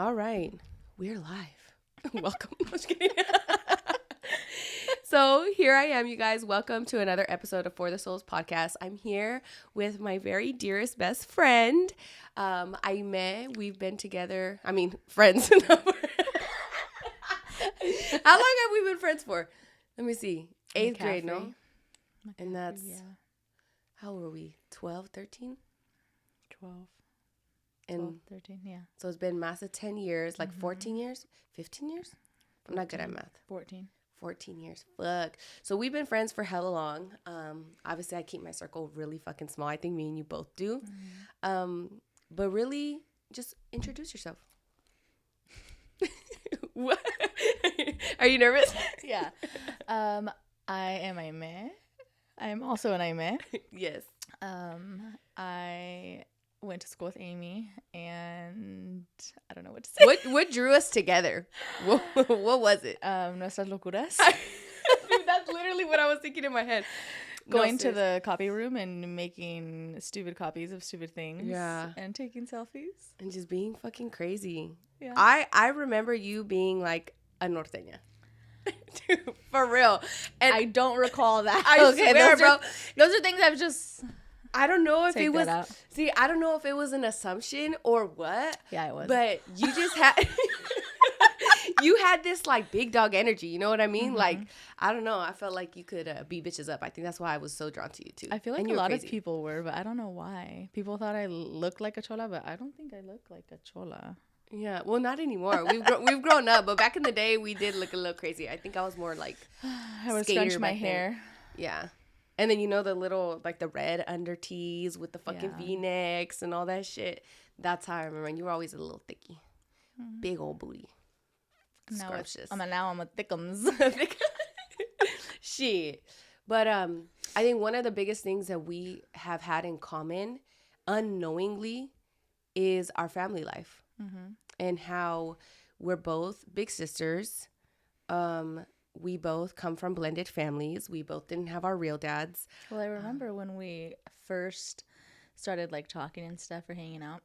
All right. We're live. Welcome. I'm just kidding. So here I am, you guys. Welcome to another episode of For the Souls podcast. I'm here with my very dearest best friend, Aime. We've been together. I mean, friends. How long have we been friends for? Let me see. 8th grade, no? And that's, how old were we? 12, 13? 12. And 12, 13, yeah. So it's been massive 10 years, like 14 years, 15 years. I'm not good at math. 14 years. Fuck. So we've been friends for hella long. Obviously, I keep my circle really fucking small. I think me and you both do. But really, just introduce yourself. What? Are you nervous? Yeah. I am Aime. I am also an Aime. Yes. I went to school with Amy, and I don't know what to say. What drew us together? What was it? Nuestras locuras. Dude, that's literally what I was thinking in my head. Going to the copy room and making stupid copies of stupid things. Yeah. And taking selfies. And just being fucking crazy. Yeah. I remember you being like a norteña. Dude, for real. And I don't recall that. I swear, bro. Those are things I've just... I don't know if Take it was... that out. See, I don't know if it was an assumption or what. Yeah, it was. But you just had... You had this, like, big dog energy. You know what I mean? Mm-hmm. Like, I don't know. I felt like you could beat bitches up. I think that's why I was so drawn to you, too. I feel like and a lot crazy. of people were, but I don't know why. People thought I looked like a chola, but I don't think I look like a chola. Yeah, well, not anymore. We've grown up, but back in the day, we did look a little crazy. I think I was more, like, I would scrunch my hair. Yeah. And then, you know, the little, like, the red under tees with the fucking V-necks and all that shit. That's how I remember. And you were always a little thicky. Big old booty. Now I'm a thickums. Shit. But I think one of the biggest things that we have had in common, unknowingly, is our family life. And how we're both big sisters. We both come from blended families. We both didn't have our real dads. Well, I remember when we first started like talking and stuff or hanging out.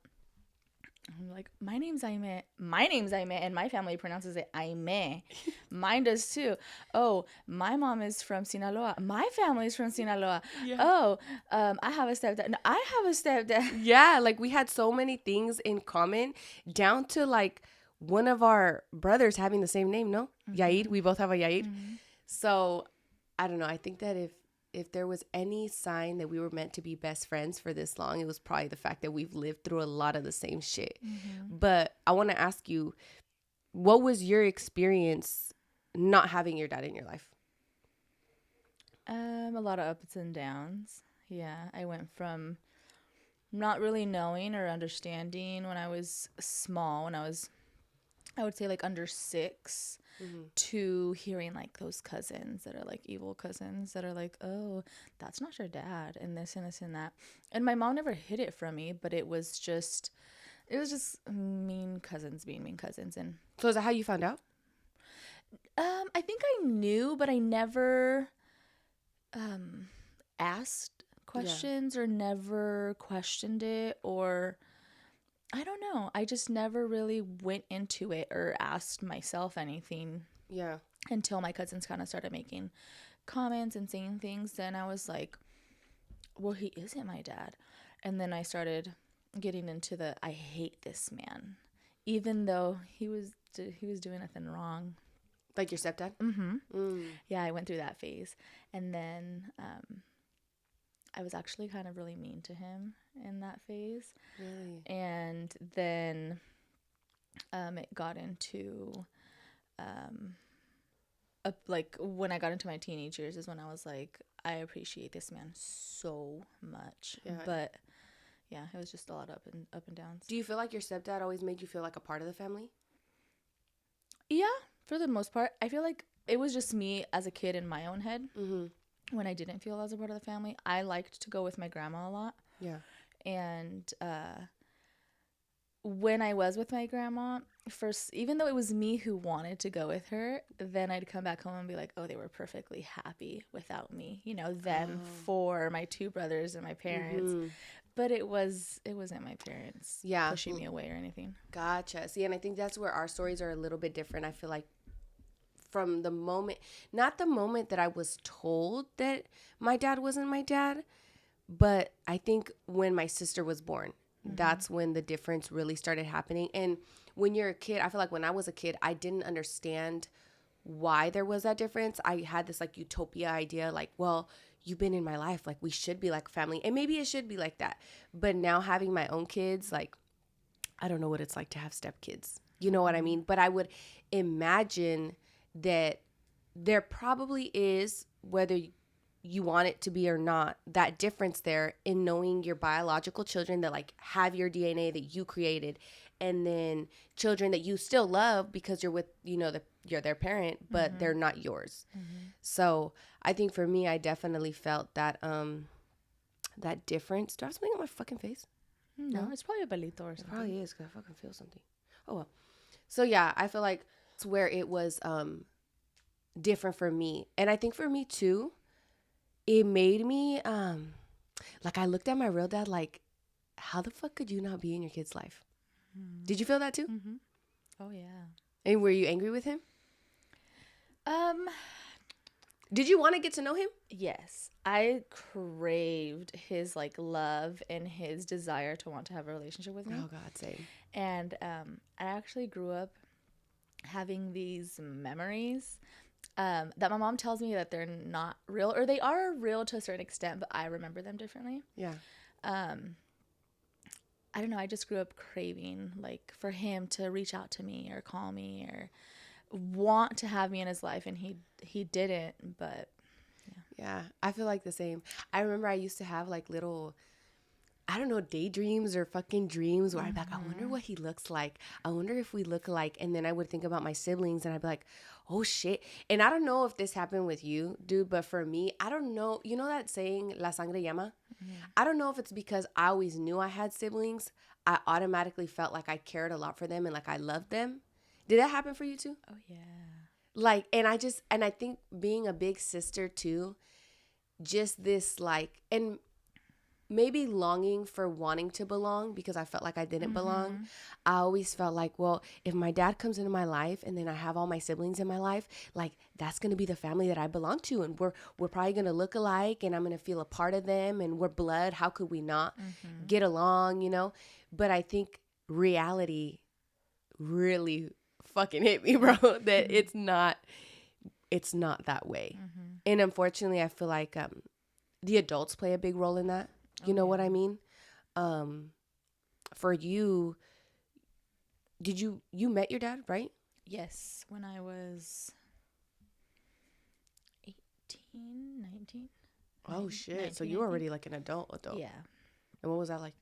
I'm like, my name's Aime, and my family pronounces it Aime. Mine does too. Oh, my mom is from Sinaloa. My family's from Sinaloa. Yeah. Oh, I have a stepdad. No, I have a stepdad. Yeah, like we had so many things in common, down to like one of our brothers having the same name, no? Yair, we both have a Yair. So, I don't know. I think that if there was any sign that we were meant to be best friends for this long, it was probably the fact that we've lived through a lot of the same shit. But I want to ask you, what was your experience not having your dad in your life? A lot of ups and downs. Yeah, I went from not really knowing or understanding when I was small, I would say like under 6, to hearing like those cousins that are like evil cousins that are like, oh, that's not your dad, and this and this and that. And my mom never hid it from me, but it was just mean cousins being mean cousins. And so is that how you found out? I think I knew, but I never asked questions or never questioned it, or I don't know. I just never really went into it or asked myself anything. Yeah. Until my cousins kind of started making comments and saying things. Then I was like, well, he isn't my dad. And then I started getting into I hate this man. Even though he was doing nothing wrong. Like your stepdad? Yeah, I went through that phase. And then I was actually kind of really mean to him in that phase. Really? And then it got into like when I got into my teenage years is when I was like, I appreciate this man so much. Yeah. But yeah, it was just a lot up and downs. Do you feel like your stepdad always made you feel like a part of the family? Yeah, for the most part. I feel like it was just me as a kid in my own head. When I didn't feel as a part of the family. I liked to go with my grandma a lot. Yeah. And when I was with my grandma, first, even though it was me who wanted to go with her, then I'd come back home and be like, oh, they were perfectly happy without me. You know, them for my 2 brothers and my parents. But it wasn't my parents pushing me away or anything. Gotcha. See, and I think that's where our stories are a little bit different. I feel like from the moment, not the moment that I was told that my dad wasn't my dad, but I think when my sister was born, that's when the difference really started happening. And when you're a kid, I feel like when I was a kid, I didn't understand why there was that difference. I had this like utopia idea, like, well, you've been in my life, like we should be like family, and maybe it should be like that. But now having my own kids, like, I don't know what it's like to have stepkids, you know what I mean? But I would imagine that there probably is, whether you want it to be or not, that difference there in knowing your biological children that like have your DNA that you created, and then children that you still love because you're with, you know, you're their parent, but they're not yours. So I think for me, I definitely felt that that difference. Do I have something on my fucking face? No, it's probably a belito or something. It probably is, because I fucking feel something. Oh well. So yeah, I feel like it's where it was different for me. And I think for me too, it made me like, I looked at my real dad like, how the fuck could you not be in your kid's life? Did you feel that too? Oh yeah. And were you angry with him? Did you want to get to know him? Yes. I craved his like love and his desire to want to have a relationship with me. Oh God, same. And I actually grew up having these memories that my mom tells me that they're not real, or they are real to a certain extent, but I remember them differently. Yeah. I don't know. I just grew up craving like for him to reach out to me or call me or want to have me in his life, and he didn't. But yeah, I feel like the same. I remember I used to have like little, I don't know, daydreams or fucking dreams where I'd be like, I wonder what he looks like. I wonder if we look alike. And then I would think about my siblings and I'd be like, oh shit. And I don't know if this happened with you, dude, but for me, I don't know. You know that saying, La sangre llama? I don't know if it's because I always knew I had siblings. I automatically felt like I cared a lot for them and like I loved them. Did that happen for you too? oh yeah. Like, and I think being a big sister too, just this like, and maybe longing for wanting to belong because I felt like I didn't belong. I always felt like, well, if my dad comes into my life and then I have all my siblings in my life, like that's going to be the family that I belong to. And we're probably going to look alike and I'm going to feel a part of them and we're blood. How could we not get along, you know? But I think reality really fucking hit me, bro, that it's not that way. And unfortunately, I feel like the adults play a big role in that. You know what I mean? For you, did you met your dad, right? Yes, when I was 18, 19. Oh shit. 19, so you were already like an adult. Yeah. And what was that like?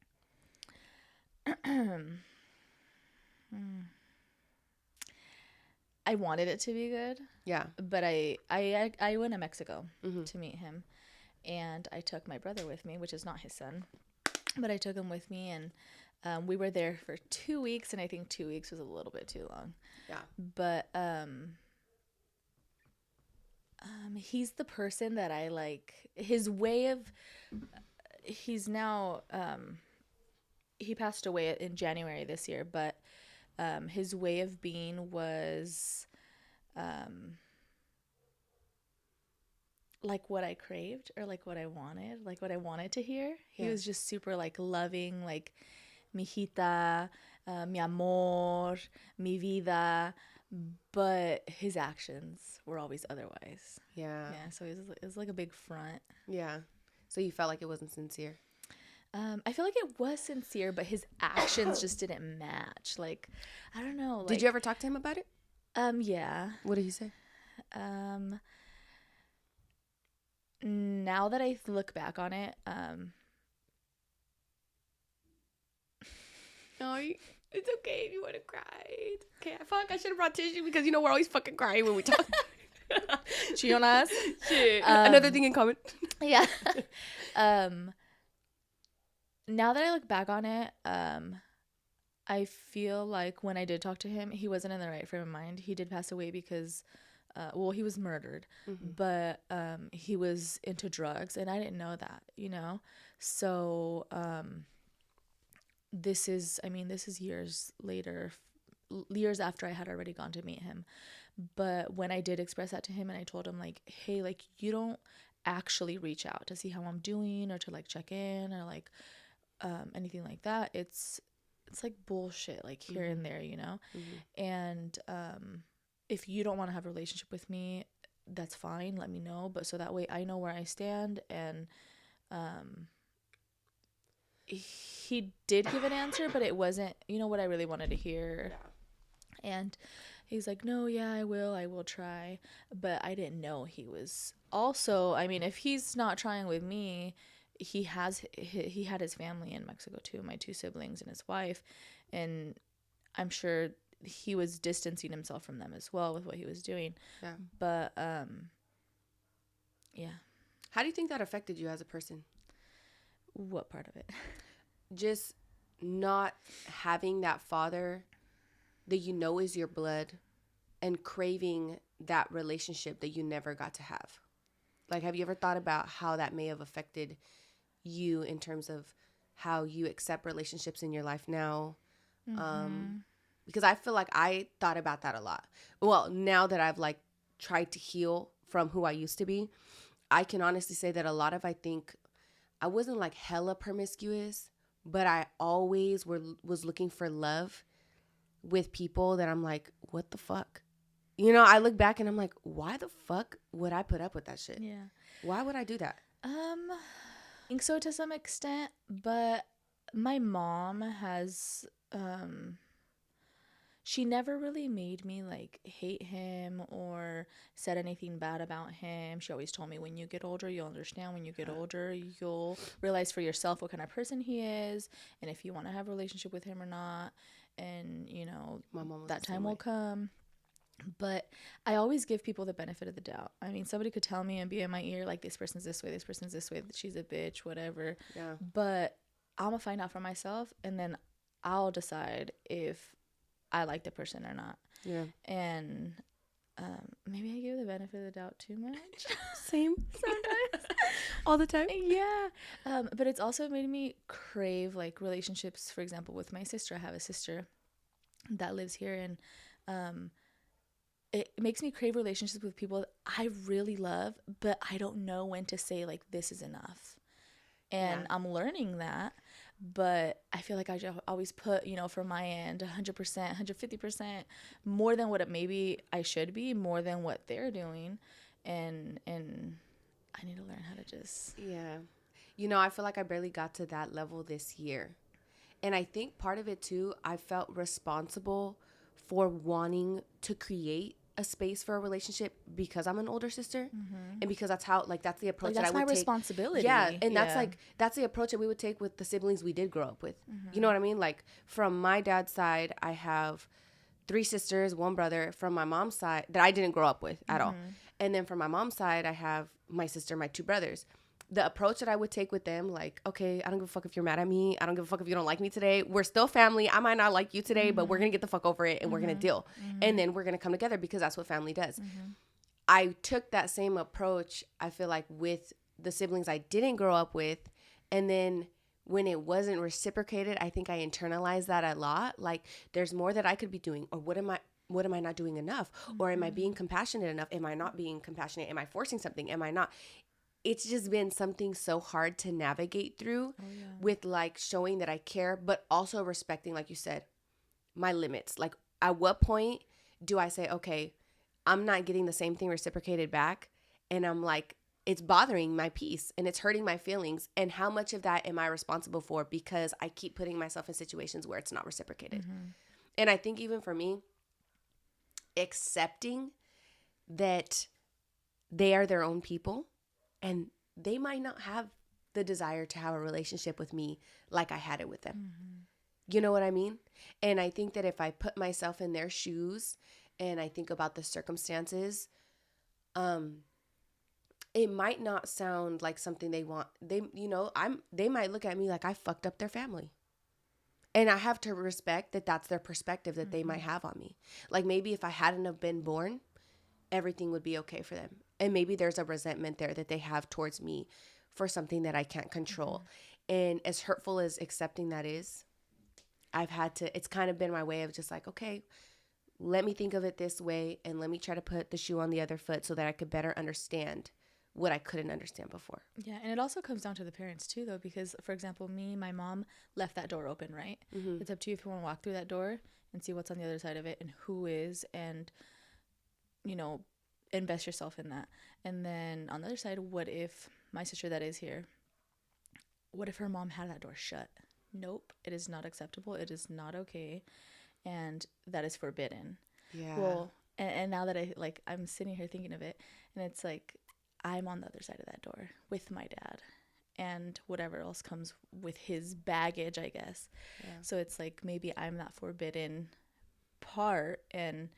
I wanted it to be good. Yeah. But I went to Mexico to meet him. And I took my brother with me, which is not his son. But I took him with me, and we were there for 2 weeks, and I think 2 weeks was a little bit too long. Yeah. But he's the person that I like. His way of... He's now... he passed away in January this year, but his way of being was... like what I craved or like what I wanted to hear. He was just super like loving, like mijita, mi amor, mi vida, but his actions were always otherwise. Yeah. Yeah. So it was like a big front. Yeah. So you felt like it wasn't sincere. I feel like it was sincere, but his actions just didn't match. Like, I don't know. Like, did you ever talk to him about it? Yeah. What did he say? Now that I look back on it, no, it's okay if you want to cry. It's okay. I feel like I should have brought tissue because, you know, we're always fucking crying when we talk. Chionas. Shit. Another thing in common. Yeah. Now that I look back on it, I feel like when I did talk to him, he wasn't in the right frame of mind. He did pass away because... he was murdered, but he was into drugs, and I didn't know that, you know? So this is years later, years after I had already gone to meet him. But when I did express that to him and I told him like, hey, like you don't actually reach out to see how I'm doing or to like check in or like anything like that. It's like bullshit, like here and there, you know? And if you don't want to have a relationship with me, that's fine. Let me know. But so that way I know where I stand. And he did give an answer, but it wasn't, you know, what I really wanted to hear. Yeah. And he's like, no, yeah, I will try. But I didn't know he was also, I mean, if he's not trying with me, he had his family in Mexico too, my 2 siblings and his wife. And I'm sure he was distancing himself from them as well with what he was doing. Yeah. But, yeah. How do you think that affected you as a person? What part of it? Just not having that father that you know is your blood and craving that relationship that you never got to have. Like, have you ever thought about how that may have affected you in terms of how you accept relationships in your life now? Because I feel like I thought about that a lot. Well, now that I've like tried to heal from who I used to be, I can honestly say that a lot of, I think, I wasn't like hella promiscuous, but I always was looking for love with people that I'm like, what the fuck? You know, I look back and I'm like, why the fuck would I put up with that shit? Yeah. Why would I do that? I think so to some extent, but my mom has, she never really made me like hate him or said anything bad about him. She always told me, when you get older, you'll understand. When you get older, you'll realize for yourself what kind of person he is and if you want to have a relationship with him or not. And, you know, that time will come. But I always give people the benefit of the doubt. I mean, somebody could tell me and be in my ear like, this person's this way, she's a bitch, whatever. Yeah. But I'm going to find out for myself, and then I'll decide if I like the person or not. Yeah. And maybe I give the benefit of the doubt too much. Same. Sometimes. All the time. Yeah. But it's also made me crave like relationships. For example, with my sister, I have a sister that lives here, and it makes me crave relationships with people that I really love, but I don't know when to say like, this is enough. And I'm learning that. But I feel like I just always put, you know, from my end, 100%, 150% more than what maybe I should be, more than what they're doing. And I need to learn how to just. Yeah. You know, I feel like I barely got to that level this year. And I think part of it too, I felt responsible for wanting to create a space for a relationship because I'm an older sister, and because that's how, like, that's the approach that I would take. That's my responsibility. Yeah, and that's the approach that we would take with the siblings we did grow up with. You know what I mean? Like, from my dad's side, I have 3 sisters, 1 brother. From my mom's side, that I didn't grow up with at all. And then from my mom's side, I have my sister, my 2 brothers. The approach that I would take with them, like, okay, I don't give a fuck if you're mad at me. I don't give a fuck if you don't like me today. We're still family. I might not like you today, but we're going to get the fuck over it, and we're going to deal. And then we're going to come together, because that's what family does. I took that same approach, I feel like, with the siblings I didn't grow up with. And then when it wasn't reciprocated, I think I internalized that a lot. Like, there's more that I could be doing, or what am I not doing enough? Or am I being compassionate enough? Am I not being compassionate? Am I forcing something? Am I not? It's just been something so hard to navigate through with like showing that I care, but also respecting, like you said, my limits. Like, at what point do I say, okay, I'm not getting the same thing reciprocated back, and I'm like, it's bothering my peace and it's hurting my feelings, and how much of that am I responsible for because I keep putting myself in situations where it's not reciprocated? And I think even for me, accepting that they are their own people, and they might not have the desire to have a relationship with me like I had it with them. You know what I mean? And I think that if I put myself in their shoes and I think about the circumstances, it might not sound like something they want. They might look at me like I fucked up their family. And I have to respect that that's their perspective that they might have on me. Like, maybe if I hadn't have been born, everything would be okay for them. And maybe there's a resentment there that they have towards me for something that I can't control. And as hurtful as accepting that is, I've had to, it's kind of been my way of just like, okay, let me think of it this way and let me try to put the shoe on the other foot so that I could better understand what I couldn't understand before. Yeah, and it also comes down to the parents too, though, because, for example, my mom left that door open, right? Mm-hmm. It's up to you if you want to walk through that door and see what's on the other side of it and who is, and, you know, invest yourself in that. And then on the other side, what if my sister that is here, what if her mom had that door shut? Nope, it is not acceptable. It is not okay. And that is forbidden. Yeah. Well, and now that I'm sitting here thinking of it, and it's like, I'm on the other side of that door with my dad and whatever else comes with his baggage, I guess. Yeah. So it's like, maybe I'm that forbidden part, and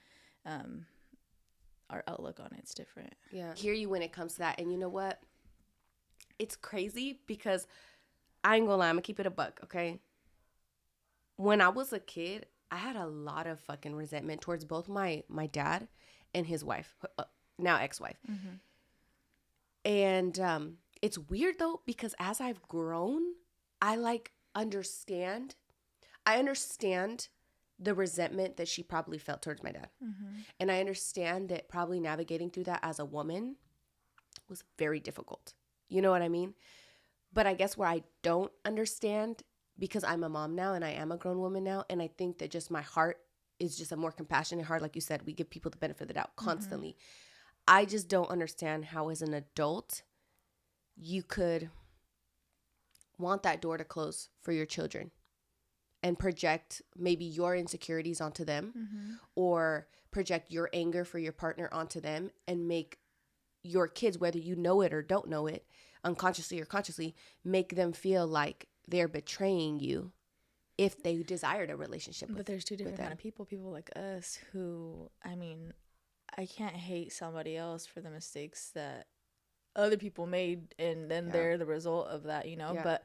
our outlook on it's different. Yeah. I hear you when it comes to that. And you know what? It's crazy because I ain't gonna lie, I'm gonna keep it a buck, okay? When I was a kid, I had a lot of fucking resentment towards both my dad and his wife, now ex-wife. Mm-hmm. And it's weird though, because as I've grown, I understand the resentment that she probably felt towards my dad. Mm-hmm. And I understand that probably navigating through that as a woman was very difficult. You know what I mean? But I guess where I don't understand, because I'm a mom now and I am a grown woman now, and I think that just my heart is just a more compassionate heart. Like you said, we give people the benefit of the doubt constantly. Mm-hmm. I just don't understand how as an adult you could want that door to close for your children and project maybe your insecurities onto them, mm-hmm. or project your anger for your partner onto them, and make your kids, whether you know it or don't know it, unconsciously or consciously, make them feel like they're betraying you if they desired a relationship with. But there's two different kind of people like us who, I mean, I can't hate somebody else for the mistakes that other people made, and then they're the result of that, you know. Yeah. But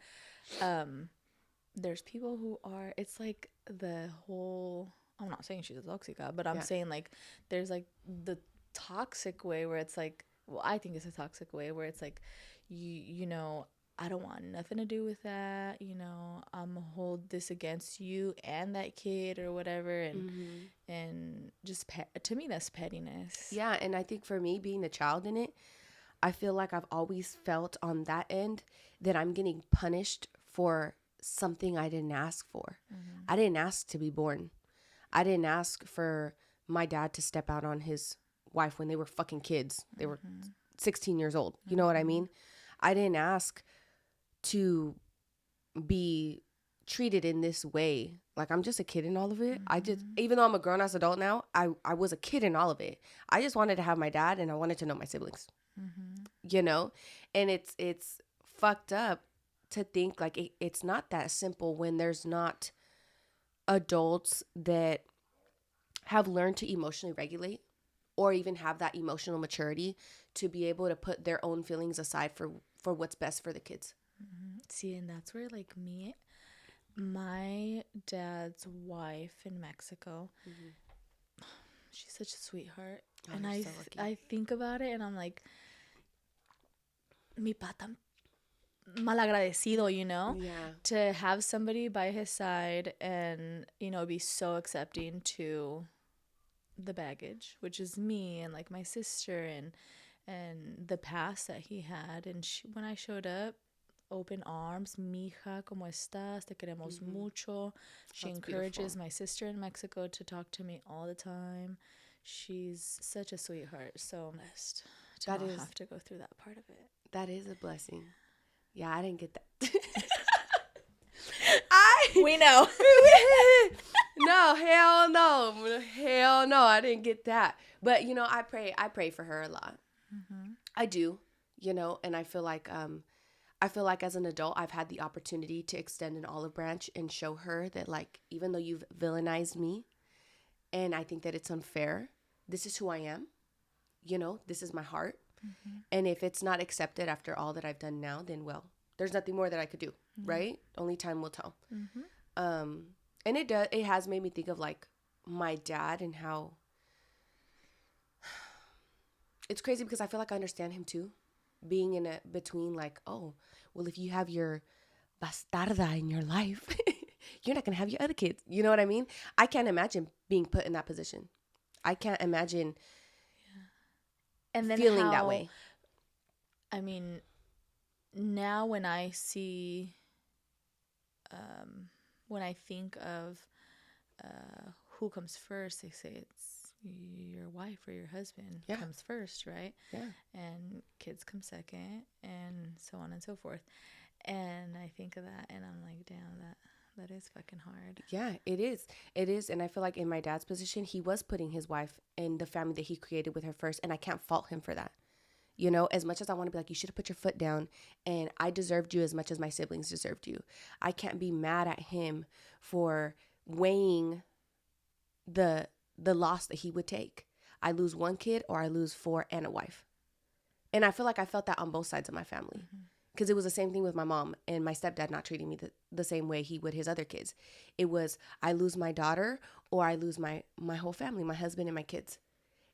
there's people who are, it's like the whole, I'm not saying she's a toxic guy, but I'm saying like there's like the toxic way where it's like, well, I think it's a toxic way where it's like, you know, I don't want nothing to do with that, you know, I'm gonna hold this against you and that kid or whatever. And mm-hmm. and just to me, that's pettiness. Yeah. And I think for me, being the child in it, I feel like I've always felt on that end that I'm getting punished for something I didn't ask for. Mm-hmm. I didn't ask to be born. I didn't ask for my dad to step out on his wife when they were fucking kids. They were 16 years old. You know what I mean? I didn't ask to be treated in this way. Like, I'm just a kid in all of it. I just, even though I'm a grown-ass adult now, I was a kid in all of it. I just wanted to have my dad, and I wanted to know my siblings. Mm-hmm. You know? And it's fucked up to think like it's not that simple when there's not adults that have learned to emotionally regulate, or even have that emotional maturity to be able to put their own feelings aside for what's best for the kids. Mm-hmm. See, and that's where like my dad's wife in Mexico, mm-hmm. she's such a sweetheart. Oh, and I think about it and I'm like, mi pata malagradecido, you know? Yeah. To have somebody by his side and, you know, be so accepting to the baggage, which is me and like my sister and the past that he had. And when I showed up, open arms, mija, ¿cómo estás? Te queremos mm-hmm. mucho. She That's encourages beautiful. My sister in Mexico to talk to me all the time. She's such a sweetheart. So blessed to not have to go through that part of it. That is a blessing. Yeah, I didn't get that. We know. No, hell no, I didn't get that. But you know, I pray for her a lot. Mm-hmm. I do, you know, and I feel like as an adult, I've had the opportunity to extend an olive branch and show her that, like, even though you've villainized me, and I think that it's unfair, this is who I am. You know, this is my heart. Mm-hmm. And if it's not accepted after all that I've done now, then, well, there's nothing more that I could do, mm-hmm. right? Only time will tell. Mm-hmm. And it has made me think of, like, my dad and how it's crazy because I feel like I understand him too. Being in between, like, oh, well, if you have your bastarda in your life, you're not going to have your other kids. You know what I mean? I can't imagine being put in that position. I can't imagine and then feeling that way. I mean, now when I see, when I think of who comes first, they say it's your wife or your husband comes first, right? Yeah. And kids come second, and so on and so forth. And I think of that, and I'm like, damn, that is fucking hard. Yeah, it is. It is. And I feel like in my dad's position, he was putting his wife and the family that he created with her first. And I can't fault him for that. You know, as much as I want to be like, you should have put your foot down, and I deserved you as much as my siblings deserved you. I can't be mad at him for weighing the loss that he would take. I lose one kid or I lose 4 and a wife. And I feel like I felt that on both sides of my family. Because it was the same thing with my mom and my stepdad not treating me the same way he would his other kids. It was, I lose my daughter or I lose my whole family, my husband and my kids.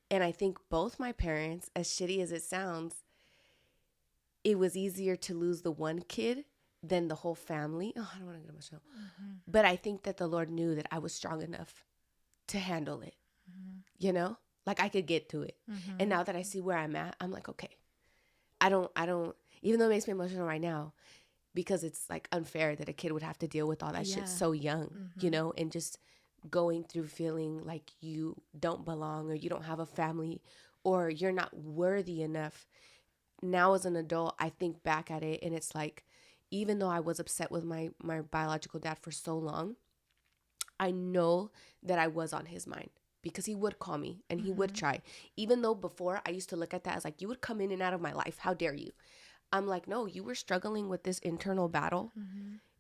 And I think both my parents, as shitty as it sounds, it was easier to lose the one kid than the whole family. Oh, I don't want to get emotional. But I think that the Lord knew that I was strong enough to handle it. You know? Like I could get to it. And now that I see where I'm at, I'm like, okay. I don't, even though it makes me emotional right now, because it's like unfair that a kid would have to deal with all that shit so young, you know, and just going through feeling like you don't belong or you don't have a family or you're not worthy enough. Now as an adult, I think back at it and it's like, even though I was upset with my biological dad for so long, I know that I was on his mind. Because he would call me and he would try. Even though before I used to look at that as like, you would come in and out of my life. How dare you? I'm like, no, you were struggling with this internal battle.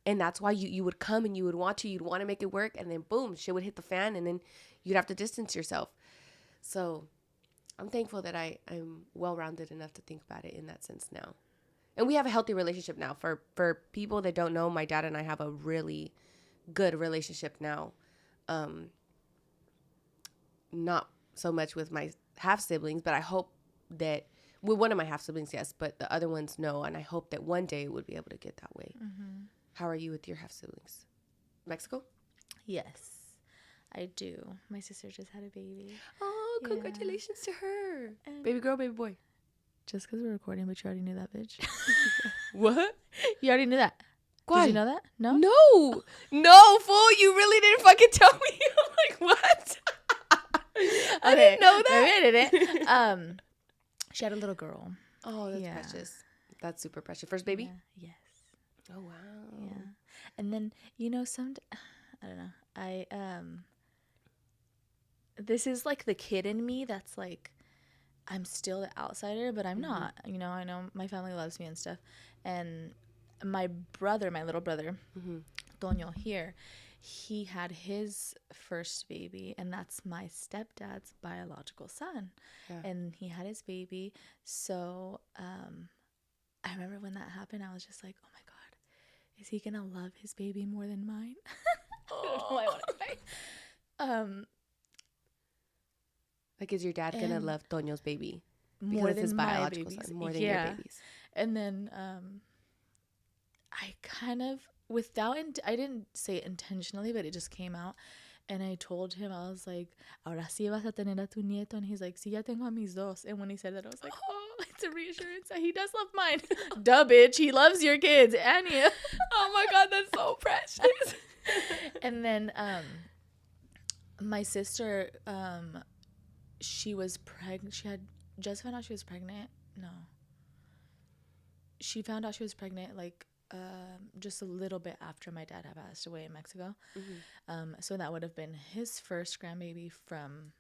And that's why you would come and you'd want to make it work. And then boom, shit would hit the fan and then you'd have to distance yourself. So I'm thankful that I'm well-rounded enough to think about it in that sense now. And we have a healthy relationship now. For people that don't know, my dad and I have a really good relationship now. Not so much with my half siblings, but I hope that with one of my half siblings, yes, but the other ones, no. And I hope that one day it would be able to get that way. How are you with your half siblings? Mexico? Yes, I do. My sister just had a baby. Oh, congratulations to her. And baby girl, baby boy. Just because we're recording, but you already knew that, bitch. What? You already knew that. ¿Cuál? Did you know that? No? No, fool. You really didn't fucking tell me. I'm like, what? I didn't know that. Maybe I didn't. She had a little girl. Oh, that's precious. That's super precious. First baby? Yeah. Yes. Oh, wow. Yeah. And then, you know, I don't know. This is like the kid in me that's like, I'm still the outsider, but I'm not. You know, I know my family loves me and stuff. And my little brother, Toño here, he had his first baby, and that's my stepdad's biological son. Yeah. And he had his baby. So I remember when that happened, I was just like, oh my God, is he going to love his baby more than mine? I don't know. I want to cry. Like, is your dad going to love Toño's baby? More than his biological son, more than your babies. And then I kind of, I didn't say it intentionally, but it just came out. And I told him, I was like, ahora sí vas a tener a tu nieto. And he's like, sí, ya tengo a mis dos. And when he said that, I was like, oh, it's a reassurance that he does love mine. Duh, bitch. He loves your kids and you. Oh my God, that's so precious. And then my sister, she was pregnant. She had just found out she was pregnant. No. She found out she was pregnant like just a little bit after my dad had passed away in Mexico. So that would have been his first grandbaby from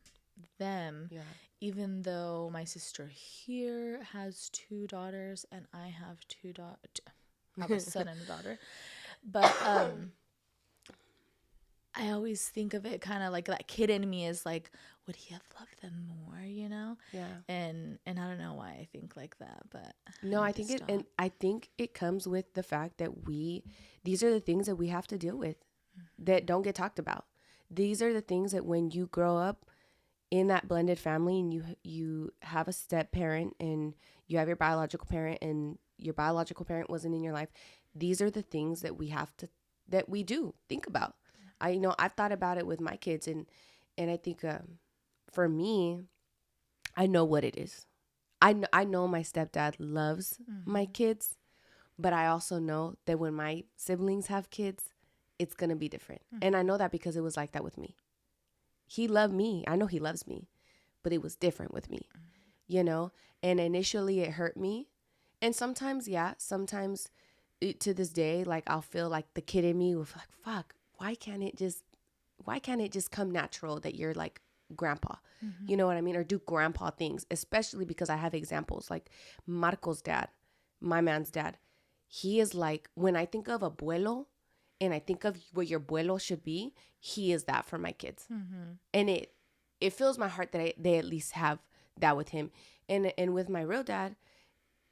them. Yeah. Even though my sister here has 2 daughters and I have 2 daughters. I have a son and a daughter. But I always think of it kind of like that kid in me is like, would he have loved them more, you know? Yeah. And I don't know why I think like that, but no, I think it comes with the fact that these are the things that we have to deal with that don't get talked about. These are the things that when you grow up in that blended family and you have a step parent and you have your biological parent and your biological parent wasn't in your life, these are the things that we have to that we do think about. I've thought about it with my kids, and I think for me, I know what it is. I know my stepdad loves my kids, but I also know that when my siblings have kids, it's going to be different. And I know that because it was like that with me. He loved me. I know he loves me, but it was different with me, And initially it hurt me. And sometimes, to this day, like I'll feel like the kid in me was like, fuck, why can't it just come natural that you're like grandpa? You know what I mean? Or do grandpa things, especially because I have examples like Marco's dad, my man's dad. He is like, when I think of abuelo and I think of what your abuelo should be, he is that for my kids. And it fills my heart that they at least have that with him. And with my real dad,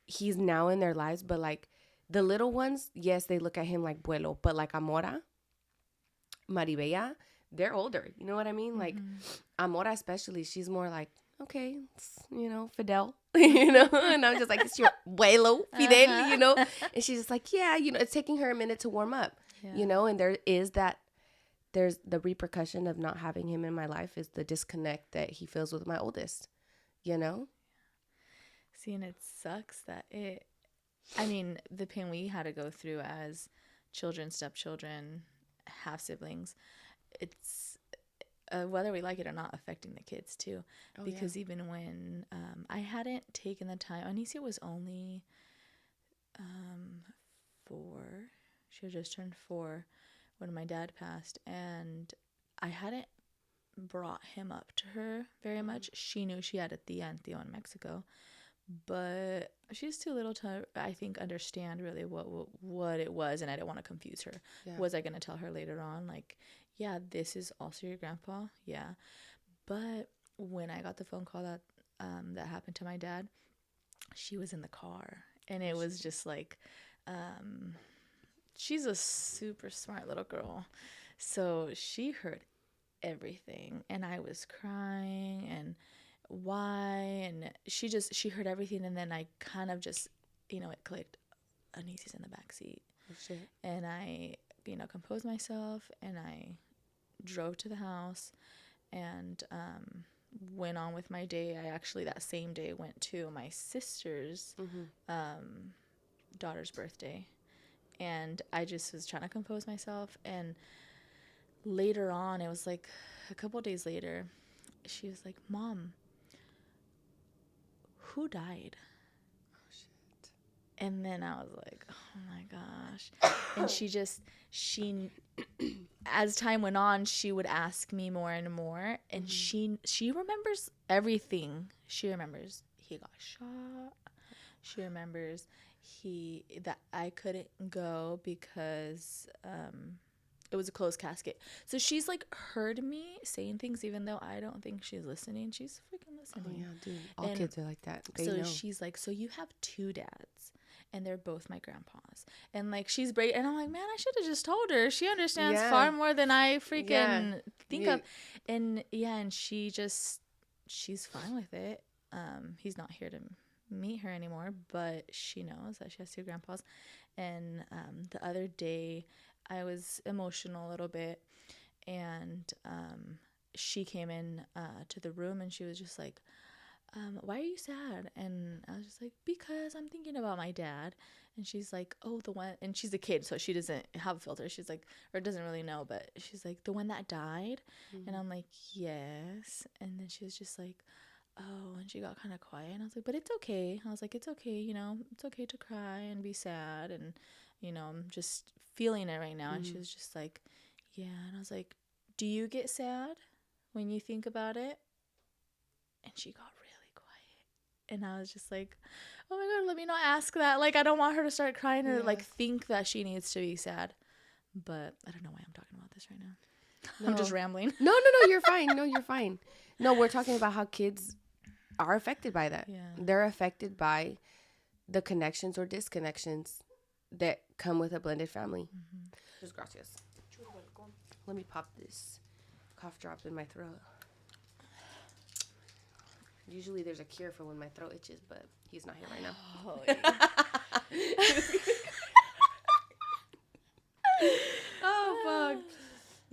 he's now in their lives, but like the little ones, yes, they look at him like abuelo, but like Amora, Maribella, they're older. You know what I mean? Like Amora especially, she's more like, okay, Fidel, and I'm just like, it's your abuelo, Fidel, and she's just like, yeah, it's taking her a minute to warm up, and there's the repercussion of not having him in my life is the disconnect that he feels with my oldest, See, and it sucks that the pain we had to go through as children, stepchildren, half siblings, it's whether we like it or not, affecting the kids too. Because even when I hadn't taken the time, Anicia was only 4. She had just turned 4 when my dad passed, and I hadn't brought him up to her very much. She knew she had a tia and tío in Mexico, but she's too little to, I think, understand really what it was, and I didn't want to confuse her. Was I going to tell her later on, like, yeah, this is also your grandpa? Yeah. But when I got the phone call that that happened to my dad, she was in the car, and it was just like, she's a super smart little girl, so she heard everything, and I was crying, and why, and she heard everything, and then I kind of just, it clicked. Anisi's in the back seat. Oh, shit. And I, composed myself, and I drove to the house and went on with my day. I actually that same day went to my sister's daughter's birthday, and I just was trying to compose myself. And later on, it was like a couple days later, she was like, Mom, who died? Oh, shit. And then I was like, oh my gosh. And she as time went on, she would ask me more and more, and she remembers everything. She remembers he got shot. She remembers that I couldn't go because it was a closed casket. So she's like heard me saying things, even though I don't think she's listening. She's freaking listening. Oh yeah, dude. All kids are like that. They so know. She's like, so you have 2 dads, and they're both my grandpas. And like, she's brave. And I'm like, man, I should have just told her. She understands far more than I freaking think of. And and she's fine with it. He's not here to meet her anymore, but she knows that she has 2 grandpas. And the other day, I was emotional a little bit, and she came in to the room, and she was just like, why are you sad? And I was just like, because I'm thinking about my dad. And she's like, oh, the one, and she's a kid, so she doesn't have a filter. She's like, or doesn't really know, but she's like, the one that died? And I'm like, yes. And then she was just like, oh, and she got kind of quiet, and I was like, but it's okay. I was like, it's okay, it's okay to cry and be sad, and I'm just feeling it right now. And she was just like, yeah. And I was like, do you get sad when you think about it? And she got really quiet, and I was just like, oh my God, let me not ask that. Like, I don't want her to start crying or like think that she needs to be sad. But I don't know why I'm talking about this right now. No. I'm just rambling. No, you're fine. No, you're fine. No, we're talking about how kids are affected by that. Yeah. They're affected by the connections or disconnections that come with a blended family. Just gracias. Let me pop this cough drop in my throat. Usually there's a cure for when my throat itches, but he's not here right now. Oh, yeah.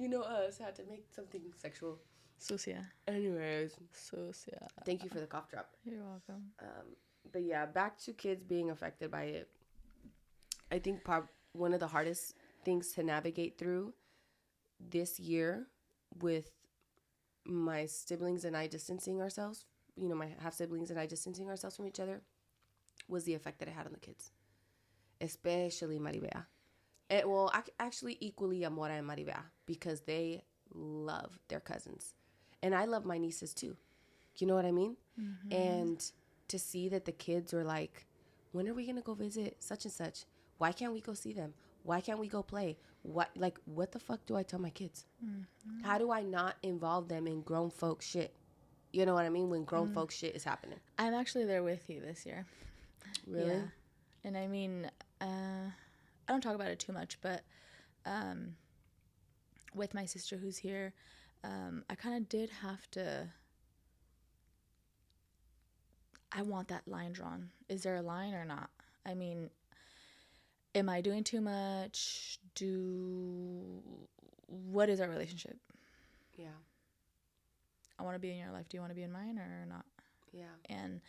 You know us had to make something sexual. Sucia. Anyways. Sucia. Thank you for the cough drop. You're welcome. But yeah, back to kids being affected by it. I think one of the hardest things to navigate through this year with my siblings and I distancing ourselves, my half siblings and I distancing ourselves from each other, was the effect that it had on the kids, especially Maribea. Actually, equally Amora and Maribea, because they love their cousins, and I love my nieces too. You know what I mean? Mm-hmm. And to see that the kids were like, when are we gonna go visit such and such? Why can't we go see them? Why can't we go play? What the fuck do I tell my kids? Mm-hmm. How do I not involve them in grown folk shit? You know what I mean? When grown folk shit is happening. I'm actually there with you this year. Really? Yeah. And I mean, I don't talk about it too much, but with my sister who's here, I kind of did have to. I want that line drawn. Is there a line or not? I mean, am I doing too much? What is our relationship? Yeah. I want to be in your life. Do you want to be in mine or not? Yeah. And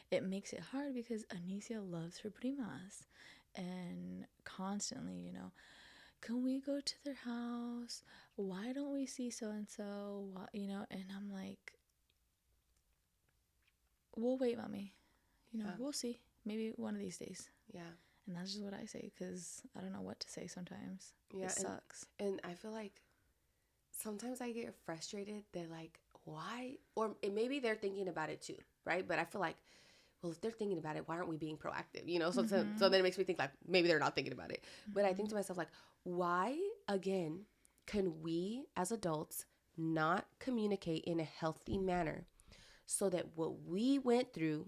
it makes it hard because Anicia loves her primas and constantly, can we go to their house? Why don't we see so-and-so? And I'm like, we'll wait, mommy. We'll see. Maybe one of these days. Yeah. And that's just what I say because I don't know what to say sometimes. Yeah. It sucks. And I feel like sometimes I get frustrated. They're like, why? Or maybe they're thinking about it too, right? But I feel like, well, if they're thinking about it, why aren't we being proactive? So then it makes me think like maybe they're not thinking about it. Mm-hmm. But I think to myself like, why again can we as adults not communicate in a healthy manner so that what we went through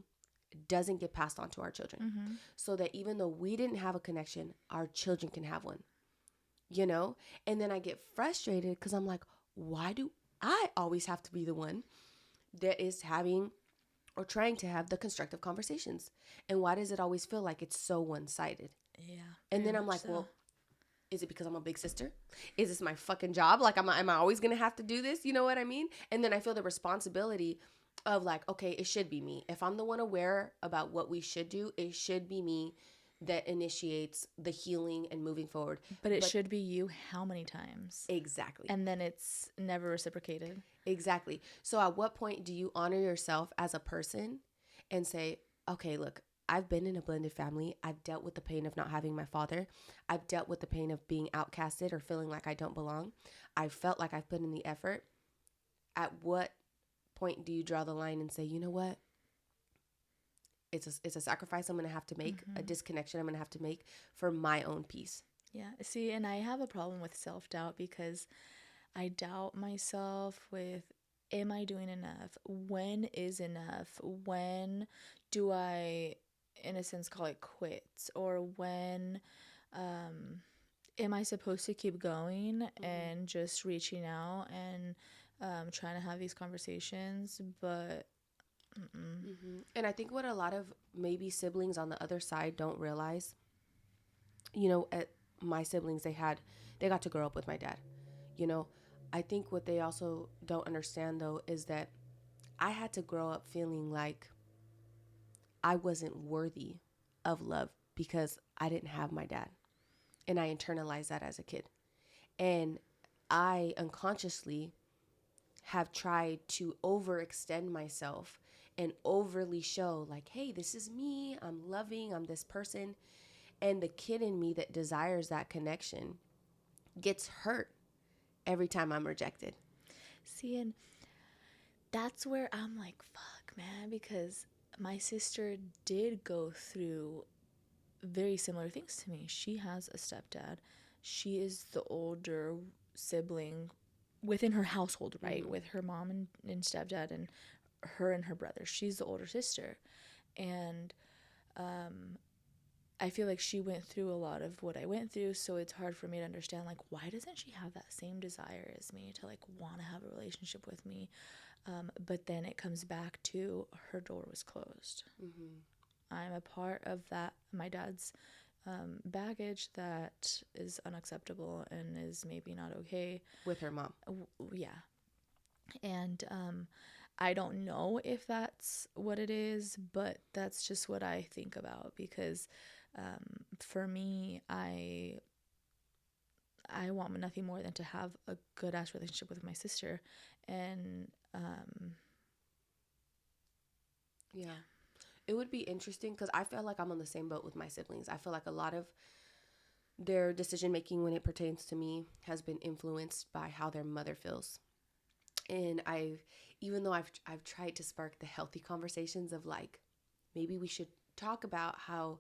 doesn't get passed on to our children? Mm-hmm. So that even though we didn't have a connection, our children can have one. And then I get frustrated because I'm like, why do I always have to be the one that is having or trying to have the constructive conversations? And why does it always feel like it's so one-sided? Yeah. And then I'm like, well, is it because I'm a big sister? Is this my fucking job? Like, am I always going to have to do this? You know what I mean? And then I feel the responsibility of like, okay, it should be me. If I'm the one aware about what we should do, it should be me that initiates the healing and moving forward. But it should be you how many times? Exactly. And then it's never reciprocated. Exactly. So at what point do you honor yourself as a person and say, okay, look, I've been in a blended family. I've dealt with the pain of not having my father. I've dealt with the pain of being outcasted or feeling like I don't belong. I've felt like I've put in the effort. At what point do you draw the line and say, you know what? It's a sacrifice I'm going to have to make, a disconnection I'm going to have to make for my own peace. Yeah. See, and I have a problem with self-doubt because I doubt myself with, am I doing enough? When is enough? When do I, in a sense, call it quits? Or when am I supposed to keep going and just reaching out and trying to have these conversations? But and I think what a lot of maybe siblings on the other side don't realize, at my siblings, they got to grow up with my dad. I think what they also don't understand though is that I had to grow up feeling like I wasn't worthy of love because I didn't have my dad, and I internalized that as a kid, and I unconsciously have tried to overextend myself and overly show like, hey, this is me, I'm loving, I'm this person. And the kid in me that desires that connection gets hurt every time I'm rejected. See, and that's where I'm like, fuck, man, because my sister did go through very similar things to me. She has a stepdad. She is the older sibling within her household, right? With her mom and stepdad and her and her brother. She's the older sister. And I feel like she went through a lot of what I went through, so it's hard for me to understand, like, why doesn't she have that same desire as me to, like, want to have a relationship with me? But then it comes back to her door was closed. I'm a part of that, my dad's baggage that is unacceptable and is maybe not okay with her mom. Yeah. And I don't know if that's what it is, but that's just what I think about, because for me, I want nothing more than to have a good ass relationship with my sister. And yeah, it would be interesting because I feel like I'm on the same boat with my siblings. I feel like a lot of their decision making when it pertains to me has been influenced by how their mother feels. And even though I've tried to spark the healthy conversations of like, maybe we should talk about how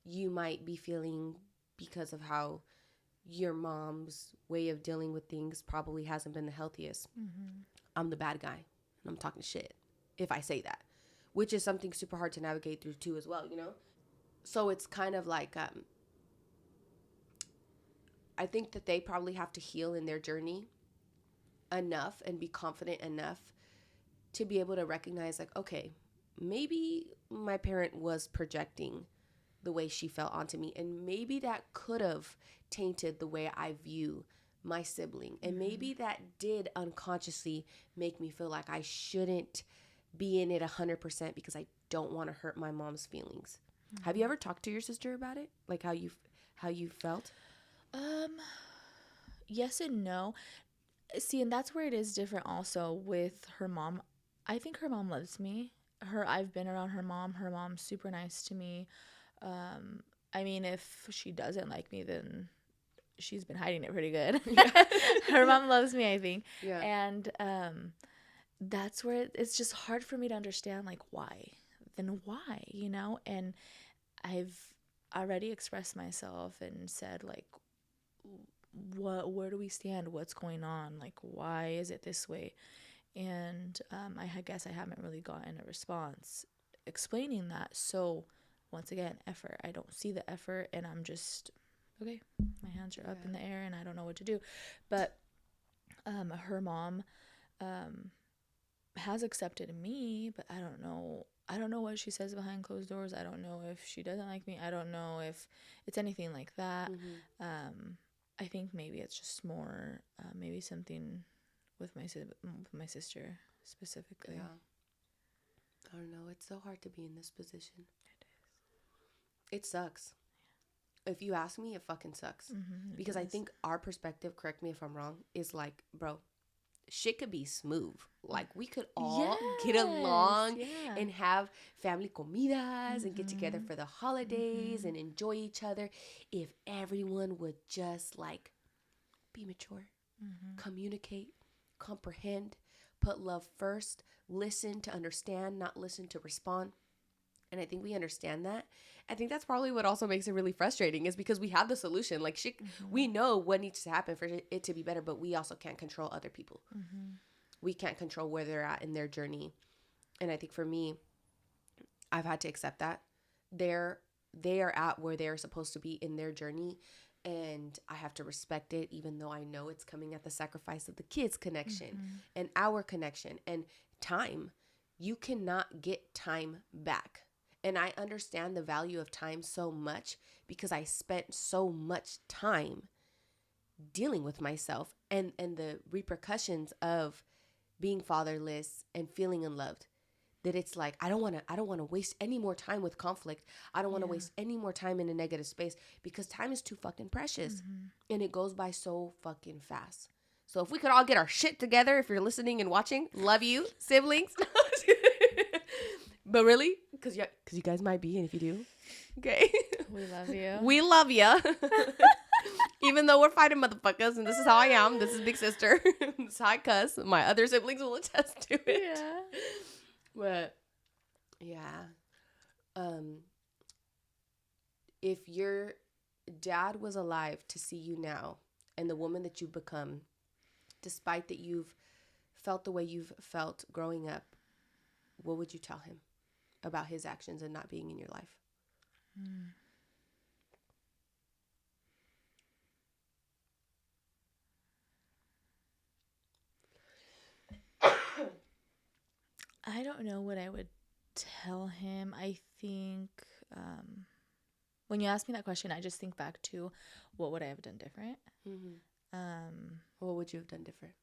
you might be feeling because of how your mom's way of dealing with things probably hasn't been the healthiest. mm-hmm. I'm the bad guy and I'm talking shit if I say that, which is something super hard to navigate through too as well, you know? So it's kind of like, I think that they probably have to heal in their journey enough and be confident enough to be able to recognize like, okay, maybe my parent was projecting the way she felt onto me, and maybe that could have tainted the way I view my sibling, and maybe that did unconsciously make me feel like I shouldn't be in it 100% because I don't want to hurt my mom's feelings. Have you ever talked to your sister about it, like how you felt? Yes and no. See, and that's where it is different also with her mom. I think her mom loves me. I've been around her mom. Her mom's super nice to me. I mean, if she doesn't like me, then she's been hiding it pretty good. Her mom loves me, I think. Yeah. And that's where it's just hard for me to understand, like, why? Then why, you know? And I've already expressed myself and said, like, where do we stand? What's going on? Like, why is it this way? And I guess I haven't really gotten a response explaining that. So once again, effort. I don't see the effort, and I'm just, okay, my hands are up in the air and I don't know what to do. But her mom has accepted me, but I don't know what she says behind closed doors. I don't know if she doesn't like me. I don't know if it's anything like that. I think maybe it's just more maybe something with my sister specifically. Yeah. I don't know. It's so hard to be in this position. It is. It sucks. If you ask me, it fucking sucks. Because I think our perspective, correct me if I'm wrong, is like, bro, shit could be smooth. Like, we could all get along and have family comidas and get together for the holidays and enjoy each other if everyone would just, like, be mature, communicate, comprehend, put love first, listen to understand, not listen to respond. And I think we understand that. I think that's probably what also makes it really frustrating, is because we have the solution. Like, shit, we know what needs to happen for it to be better, but we also can't control other people. We can't control where they're at in their journey. And I think for me, I've had to accept that. They are at where they're supposed to be in their journey, and I have to respect it, even though I know it's coming at the sacrifice of the kids' connection and our connection and time. You cannot get time back. And I understand the value of time so much because I spent so much time dealing with myself and the repercussions of being fatherless and feeling unloved. That it's like, I don't want to waste any more time with conflict. I don't want to waste any more time in a negative space, because time is too fucking precious and it goes by so fucking fast. So if we could all get our shit together, if you're listening and watching, love you, siblings. But really, because you guys might be, and if you do, okay. We love you. We love you. Even though we're fighting motherfuckers, and this is how I am. This is big sister. This is how I cuss. My other siblings will attest to it. Yeah. But yeah. If your dad was alive to see you now and the woman that you've become, despite that you've felt the way you've felt growing up, what would you tell him about his actions and not being in your life? I don't know what I would tell him. I think When you ask me that question, I just think back to what would I have done different. What would you have done different?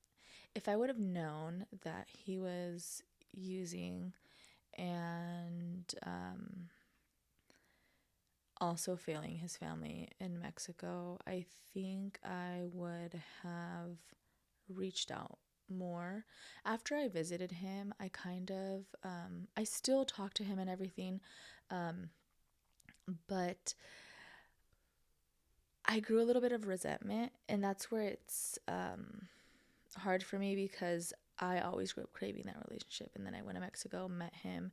If I would have known that he was using and also failing his family in Mexico, I think I would have reached out more. After I visited him, I kind of, I still talk to him and everything, but I grew a little bit of resentment, and that's where it's hard for me because I always grew up craving that relationship. And then I went to Mexico, met him,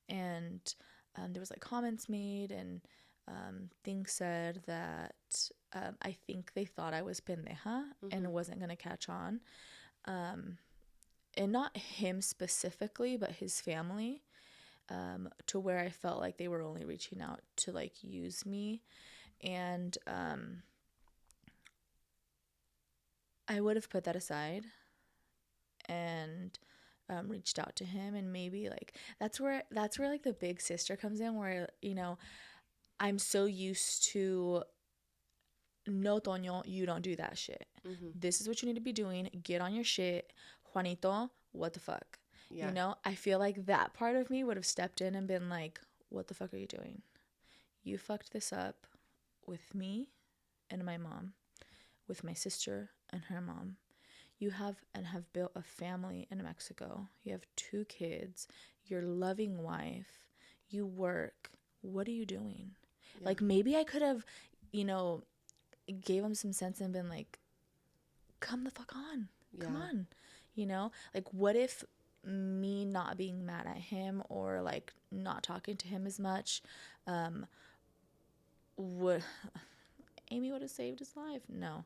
and there was like comments made and things said that I think they thought I was pendeja and wasn't going to catch on. And not him specifically, but his family, to where I felt like they were only reaching out to like use me. And I would have put that aside and reached out to him, and maybe like that's where like the big sister comes in, where, you know, I'm so used to, no, Toño, you don't do that shit. This is what you need to be doing. Get on your shit. Juanito, what the fuck? Yeah. You know, I feel like that part of me would have stepped in and been like, what the fuck are you doing? You fucked this up with me and my mom, with my sister and her mom. You have built a family in Mexico. You have 2 kids. You're a loving wife. You work. What are you doing? Yeah. Like, maybe I could have, you know, gave him some sense and been like, come the fuck on. Yeah. Come on. You know, like, what if me not being mad at him or like not talking to him as much would Amy would have saved his life? No.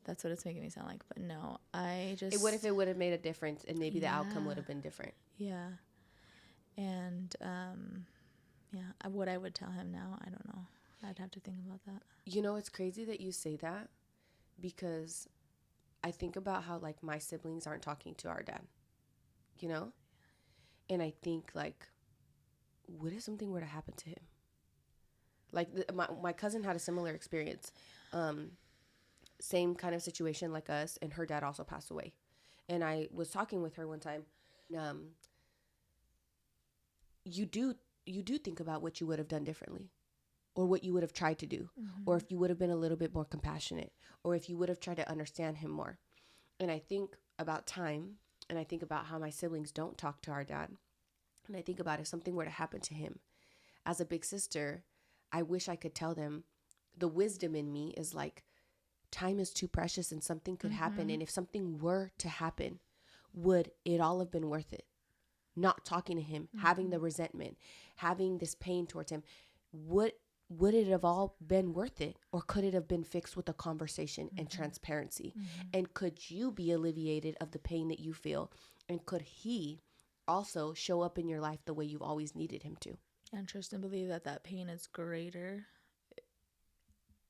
That's what it's making me sound like. But no, what if it would have made a difference and maybe the outcome would have been different? Yeah. And what I would tell him now, I don't know. I'd have to think about that. You know, it's crazy that you say that, because I think about how like my siblings aren't talking to our dad, you know? And I think like, what if something were to happen to him? Like my cousin had a similar experience. Same kind of situation like us, and her dad also passed away. And I was talking with her one time. You do think about what you would have done differently, or what you would have tried to do, or if you would have been a little bit more compassionate, or if you would have tried to understand him more. And I think about time, and I think about how my siblings don't talk to our dad. And I think about if something were to happen to him. As a big sister, I wish I could tell them, the wisdom in me is like, time is too precious and something could happen. And if something were to happen, would it all have been worth it? Not talking to him, having the resentment, having this pain towards him, would it have all been worth it? Or could it have been fixed with a conversation and transparency? And could you be alleviated of the pain that you feel? And could he also show up in your life the way you've always needed him to? And trust and believe that pain is greater.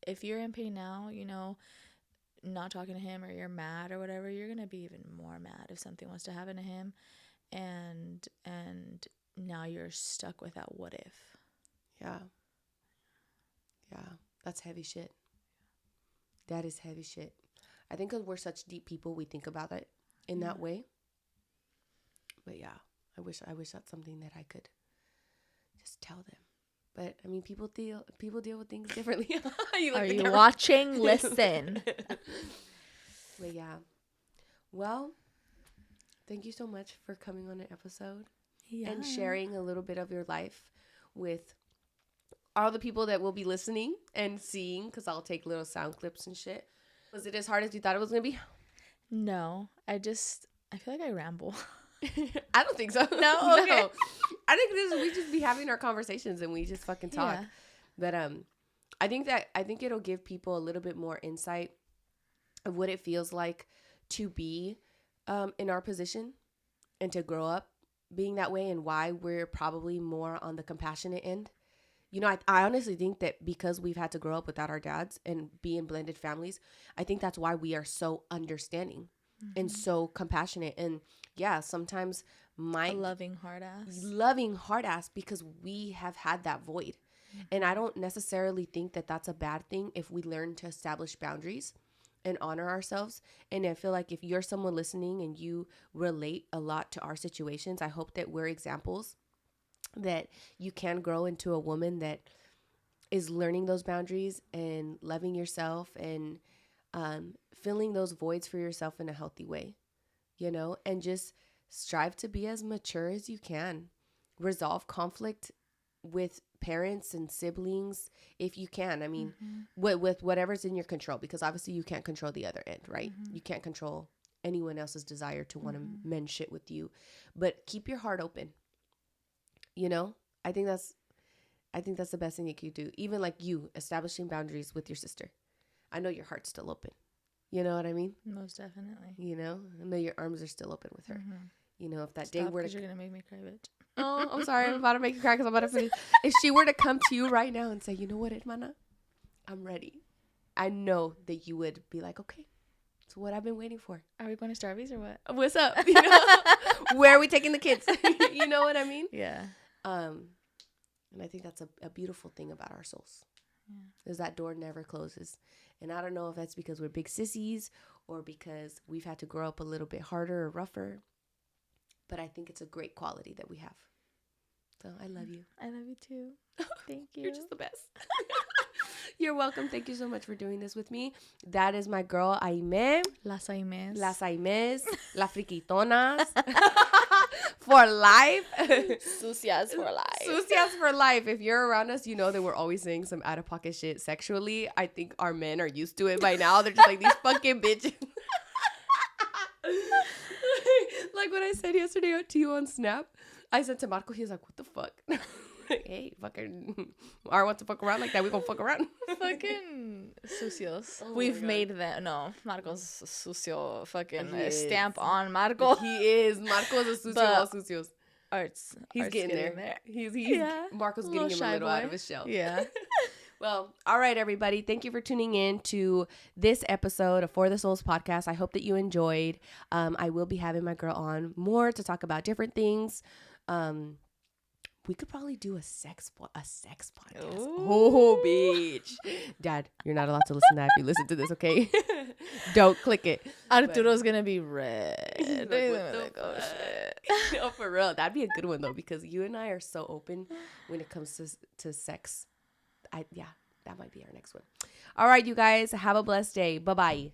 If you're in pain now, you know, not talking to him, or you're mad or whatever, you're going to be even more mad if something was to happen to him. And now you're stuck with that what if. Yeah. That's heavy shit. That is heavy shit. I think because we're such deep people, we think about it in that way. But yeah, I wish that's something that I could just tell them. But I mean, people deal with things differently. Are you watching? Listen. But yeah. Well, thank you so much for coming on an episode and sharing a little bit of your life with all the people that will be listening and seeing, because I'll take little sound clips and shit. Was it as hard as you thought it was going to be? No, I feel like I ramble. I don't think so. No? Okay. No. I think we just be having our conversations and we just fucking talk. Yeah. But I think it'll give people a little bit more insight of what it feels like to be in our position and to grow up being that way, and why we're probably more on the compassionate end. You know, I honestly think that because we've had to grow up without our dads and be in blended families, I think that's why we are so understanding and so compassionate. And yeah, sometimes a loving hard ass, because we have had that void. And I don't necessarily think that that's a bad thing if we learn to establish boundaries and honor ourselves. And I feel like if you're someone listening and you relate a lot to our situations, I hope that we're examples that you can grow into a woman that is learning those boundaries and loving yourself and filling those voids for yourself in a healthy way, you know, and just strive to be as mature as you can. Resolve conflict with parents and siblings if you can. I mean, with whatever's in your control, because obviously you can't control the other end, right? You can't control anyone else's desire to want to mend shit with you, but keep your heart open. You know, I think that's the best thing you could do. Even like you establishing boundaries with your sister. I know your heart's still open. You know what I mean? Most definitely. You know, I know your arms are still open with her. You know, if that day were to, you're gonna make me cry, bitch. Oh, I'm sorry, I'm about to make you cry because I'm about to finish. If she were to come to you right now and say, you know what, hermana, I'm ready, I know that you would be like, okay, it's what I've been waiting for. Are we going to Starbucks or what? What's up? You know? Where are we taking the kids? You know what I mean? Yeah. And I think that's a beautiful thing about our souls. Yeah. Is that door never closes. And I don't know if that's because we're big sissies or because we've had to grow up a little bit harder or rougher. But I think it's a great quality that we have. So I love you. I love you too. Thank you. You're just the best. You're welcome. Thank you so much for doing this with me. That is my girl, Aime. Las Aimes. Las Aimes. Las Friquitonas. For life. Sucias for life. Sucias for life. If you're around us, you know that we're always saying some out-of-pocket shit sexually. I think our men are used to it by now. They're just like, these fucking bitches. Like what I said yesterday to you on Snap, I said to Marco, he was like, what the fuck? Hey, fucking, I want to fuck around like that. We gonna fuck around. Fucking sucios. Oh We've made that. No, Marco's sucio. Fucking stamp is. on Marco. He is. Marco's a sucio of sucios. He's getting there. He's Marco's getting him a little out of his shell. Yeah. Well, all right, everybody. Thank you for tuning in to this episode of For the Souls podcast. I hope that you enjoyed. I will be having my girl on more to talk about different things. We could probably do a sex podcast. Ooh. Oh, bitch. Dad, you're not allowed to listen to that if you listen to this, okay? Don't click it. Arturo's going to be red. Like, oh, for real. That'd be a good one, though, because you and I are so open when it comes to sex. That might be our next one. All right, you guys. Have a blessed day. Bye-bye.